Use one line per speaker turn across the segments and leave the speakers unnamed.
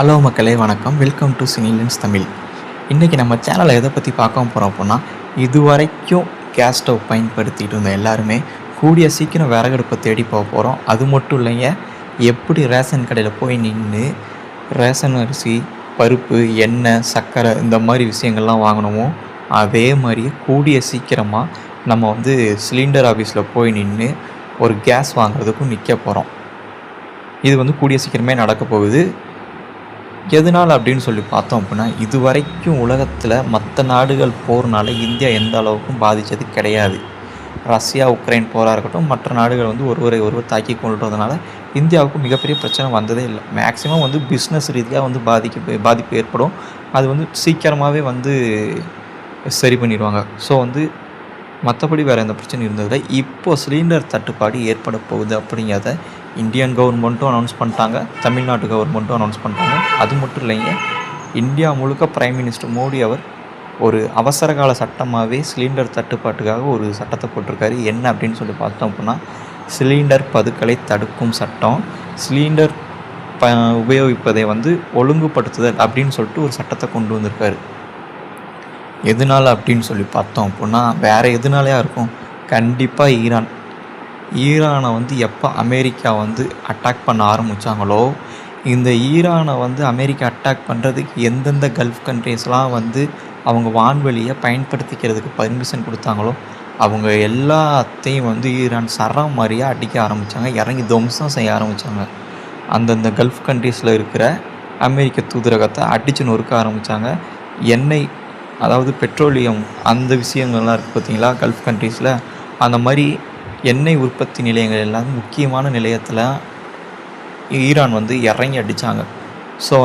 Hello மக்களே, வணக்கம். Welcome to Cinelens Tamil. இன்றைக்கி நம்ம சேனலை எதை பற்றி பார்க்க போகிறோம் அப்படின்னா, இதுவரைக்கும் கேஸ் ஸ்டவ் பயன்படுத்திகிட்டு இருந்த எல்லாருமே கூடிய சீக்கிரம் விறகடுப்பை தேடி போக போகிறோம். அது மட்டும் இல்லைங்க, எப்படி ரேஷன் கடையில் போய் நின்று ரேஷன் அரிசி, பருப்பு, எண்ணெய், சர்க்கரை இந்த மாதிரி விஷயங்கள்லாம் வாங்கணுமோ அதே மாதிரியே கூடிய சீக்கிரமாக நம்ம சிலிண்டர் ஆஃபீஸில் போய் நின்று ஒரு கேஸ் வாங்குறதுக்கும் நிற்க போகிறோம். இது கூடிய சீக்கிரமே நடக்க போகுது. எதனால் அப்படின்னு சொல்லி பார்த்தோம் அப்படின்னா, இது வரைக்கும் உலகத்தில் மற்ற நாடுகள் போகிறனால இந்தியா எந்த அளவுக்கும் பாதித்தது கிடையாது. ரஷ்யா உக்ரைன் போராக இருக்கட்டும், மற்ற நாடுகள் ஒருவர் தாக்கி கொள்றதுனால இந்தியாவுக்கு மிகப்பெரிய பிரச்சனை வந்ததே இல்லை. மேக்ஸிமம் பிஸ்னஸ் ரீதியாக பாதிப்பு ஏற்படும். அது சீக்கிரமாகவே சரி பண்ணிடுவாங்க. ஸோ மற்றபடி வேறு எந்த பிரச்சனையும் இருந்ததில்லை. இப்போது சிலிண்டர் தட்டுப்பாடு ஏற்பட போகுது அப்படிங்கிறத இந்தியன் கவர்மெண்ட்டும் அனௌன்ஸ் பண்ணிட்டாங்க, தமிழ்நாட்டு கவர்மெண்ட்டும் அனௌன்ஸ் பண்ணிட்டாங்க. அது மட்டும் இல்லைங்க, இந்தியா முழுக்க பிரைம் மினிஸ்டர் மோடி அவர் ஒரு அவசரகால சட்டமாகவே சிலிண்டர் தட்டுப்பாட்டுக்காக ஒரு சட்டத்தை போட்டிருக்காரு. என்ன அப்படின்னு சொல்லி பார்த்தோம் அப்படின்னா, சிலிண்டர் பதுக்கலை தடுக்கும் சட்டம். சிலிண்டர் உபயோகிப்பதை ஒழுங்குபடுத்துதல் அப்படின்னு சொல்லிட்டு ஒரு சட்டத்தை கொண்டு வந்திருக்காரு. எதனால் அப்படின்னு சொல்லி பார்த்தோம் அப்படின்னா, வேறு எதனாலையா இருக்கும்? கண்டிப்பாக ஈரானை எப்போ அமெரிக்கா அட்டாக் பண்ண ஆரம்பித்தாங்களோ, இந்த ஈரானை அமெரிக்கா அட்டாக் பண்ணுறதுக்கு எந்தெந்த கல்ஃப் கண்ட்ரீஸ்லாம் அவங்க வான்வெளியை பயன்படுத்திக்கிறதுக்கு பர்மிஷன் கொடுத்தாங்களோ அவங்க எல்லாத்தையும் ஈரான் சரம் மாதிரியாக அடிக்க ஆரம்பித்தாங்க, இறங்கி துவம்சம் செய்ய ஆரம்பித்தாங்க. அந்தந்த கல்ஃப் கண்ட்ரீஸில் இருக்கிற அமெரிக்க தூதரகத்தை அடித்து நொறுக்க ஆரம்பித்தாங்க. எண்ணெய், அதாவது பெட்ரோலியம், அந்த விஷயங்கள்லாம் இருக்குது பார்த்தீங்களா கல்ஃப் கண்ட்ரீஸில், அந்த மாதிரி எண்ணெய் உற்பத்தி நிலையங்கள் எல்லாம் முக்கியமான நிலையத்தில் ஈரான் இறங்கி அடித்தாங்க. ஸோ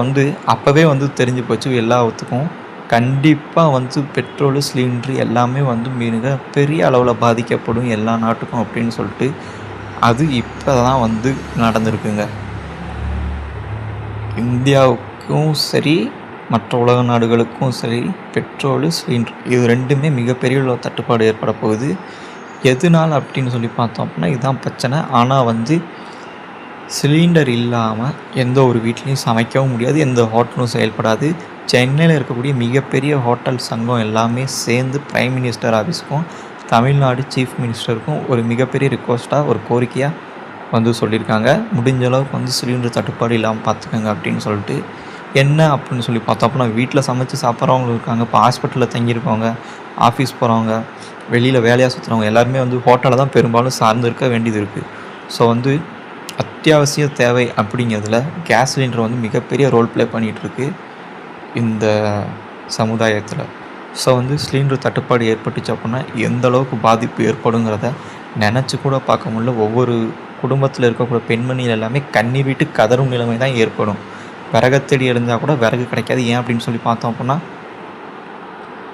அப்போவே தெரிஞ்சு போச்சு எல்லாத்துக்கும், கண்டிப்பாக பெட்ரோலு, சிலிண்ட்ரு எல்லாமே மிக பெரிய அளவில் பாதிக்கப்படும் எல்லா நாட்டுக்கும் அப்படின்னு சொல்லிட்டு அது இப்போ தான் நடந்திருக்குங்க. இந்தியாவுக்கும் சரி மற்ற உலக நாடுகளுக்கும் சரி பெட்ரோலு, சிலிண்டர் இது ரெண்டுமே மிகப்பெரிய அளவு தட்டுப்பாடு ஏற்பட போகுது. எதனால் அப்படின்னு சொல்லி பார்த்தோம் அப்படின்னா, இதுதான் பிரச்சனை. ஆனால் சிலிண்டர் இல்லாமல் எந்த ஒரு வீட்லேயும் சமைக்கவும் முடியாது, எந்த ஹோட்டலும் செயல்படாது. சென்னையில் இருக்கக்கூடிய மிகப்பெரிய ஹோட்டல் சங்கம் எல்லாமே சேர்ந்து பிரைம் மினிஸ்டர் ஆஃபீஸுக்கும் தமிழ்நாடு சீஃப் மினிஸ்டருக்கும் ஒரு மிகப்பெரிய ரிக்வஸ்ட்டாக, ஒரு கோரிக்கையாக சொல்லியிருக்காங்க. முடிஞ்ச அளவுக்கு சிலிண்டர் தட்டுப்பாடு இல்லாமல் பார்த்துக்கோங்க அப்படின்னு சொல்லிட்டு. என்ன அப்படின்னு சொல்லி பார்த்தோம் அப்படின்னா, வீட்டில் சமைச்சு சாப்பிட்றவங்க இருக்காங்க, இப்போ ஹாஸ்பிட்டலில் தங்கியிருக்கவங்க, ஆஃபீஸ் போகிறவங்க, வெளியில் வேலையாக சுற்றுறவங்க எல்லாருமே ஹோட்டலில் தான் பெரும்பாலும் சார்ந்து இருக்க வேண்டியது இருக்குது. ஸோ அத்தியாவசிய தேவை அப்படிங்கிறதுல கேஸ் சிலிண்டர் மிகப்பெரிய ரோல் ப்ளே பண்ணிகிட்ருக்கு இந்த சமுதாயத்தில். ஸோ சிலிண்டர் தட்டுப்பாடு ஏற்பட்டுச்சு அப்படின்னா எந்த அளவுக்கு பாதிப்பு ஏற்படுங்கிறத நினச்சி கூட பார்க்க முடியல. ஒவ்வொரு குடும்பத்தில் இருக்கக்கூடிய பெண்மணிகள் எல்லாமே கண்ணீர் விட்டு கதறும் நிலைமை தான் ஏற்படும். விறகத்தடி எழுந்தால் கூட விறகு கிடைக்காது. ஏன் அப்படின்னு சொல்லி பார்த்தோம் அப்படின்னா,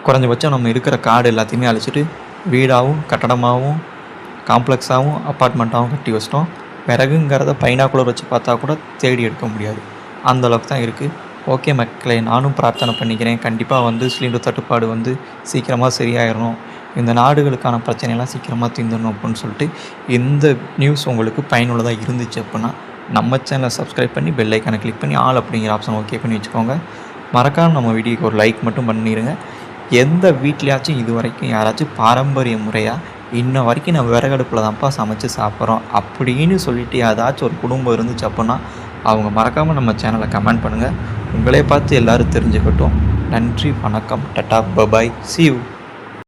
குறைஞ்சபட்சம் நம்ம இருக்கிற காடு எல்லாத்தையுமே அழிச்சிட்டு வீடாகவும் கட்டடமாகவும் காம்ப்ளெக்ஸாகவும் அப்பார்ட்மெண்ட்டாகவும் கட்டி வச்சிட்டோம். விறகுங்கிறத பைனாக்குலர் வச்சு பார்த்தா கூட தேடி எடுக்க முடியாது, அந்தளவுக்கு தான் இருக்குது. ஓகே மக்களே, நானும் பிரார்த்தனை பண்ணிக்கிறேன், கண்டிப்பாக சிலிண்டர் தட்டுப்பாடு சீக்கிரமாக சரியாயிடணும், இந்த நாடுகளுக்கான பிரச்சனையெல்லாம் சீக்கிரமாக தீர்ந்துடணும் அப்படின்னு சொல்லிட்டு. இந்த நியூஸ் உங்களுக்கு பயனுள்ளதாக இருந்துச்சு அப்படின்னா நம்ம சேனலை சப்ஸ்கிரைப் பண்ணி பெல் ஐக்கானை கிளிக் பண்ணி ஆல் அப்படிங்கிற ஆப்ஷன் ஓகே பண்ணி வச்சுக்கோங்க. மறக்காமல் நம்ம வீடியோக்கு ஒரு லைக் மட்டும் பண்ணிடுங்க. எந்த வீட்லையாச்சும் இது வரைக்கும் யாராச்சும் பாரம்பரிய முறையாக இன்ன வரைக்கும் நம்ம விறகடுப்பில் தான்ப்பா சமைச்சு சாப்பிட்றோம் அப்படின்னு சொல்லிட்டு ஏதாச்சும் ஒரு குடும்பம் இருந்துச்சு அப்படின்னா அவங்க மறக்காமல் நம்ம சேனலை கமெண்ட் பண்ணுங்கள். உங்களே பார்த்து எல்லோரும் தெரிஞ்சுக்கட்டும். நன்றி, வணக்கம், டட்டா, பபாய், see you.